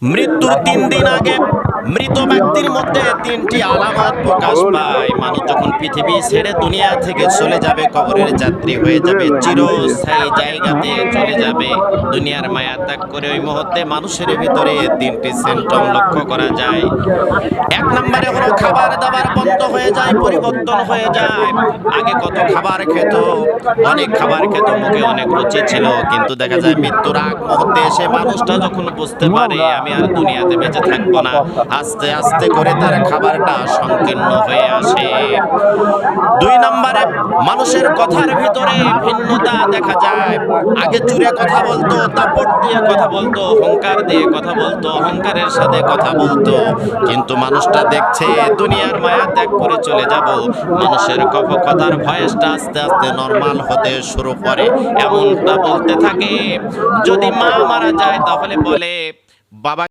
মৃত্যুর ৩ দিন আগে মৃত ব্যক্তির মধ্যে ৩টি আলামত প্রকাশ পায়। মানুষ যখন পৃথিবী ছেড়ে দুনিয়া থেকে চলে যাবে, কবরের যাত্রী হয়ে যাবে, চিরস্থায়ী জায়গাতে চলে যাবে, দুনিয়ার মায়া ত্যাগ করে ওই মুহূর্তে মানুষের ভিতরে ৩টি সিম্পটম লক্ষ্য করা যায়। ১ নম্বরে হলো খাবার দাবার বন্ধ হয়ে যায়, পরিবর্তন হয়ে যায়। আগে কত খাবার খেত, অনেক খাবার খেত, মুখে অনেক রুচি ছিল, কিন্তু দেখা যায় মৃত্যুর আগ মুহূর্তে এসে মানুষটা যখন বুঝতে পারে আমি আর দুনিয়াতে বেঁচে থাকবো না, আস্তে আস্তে করে তার খাবারটা সংকীর্ণ হয়ে আসে। ২ নম্বরে মানুষের কথার ভিতরে ভিন্নতা দেখা যায়। আগে জুড়ে কথা বলতো, দাপট দিয়ে কথা বলতো, অহংকার দিয়ে কথা বলতো, অহংকারের সাথে কথা বলতো, কিন্তু মানুষটা দেখছে দুনিয়ার মায়া ত্যাগ করে চলে যাব, মানুষের কথার ভয়েসটা আস্তে আস্তে নরমাল হতে শুরু করে। এমনটা বলতে থাকে, যদি মা মারা যায় তাহলে বলে বাবা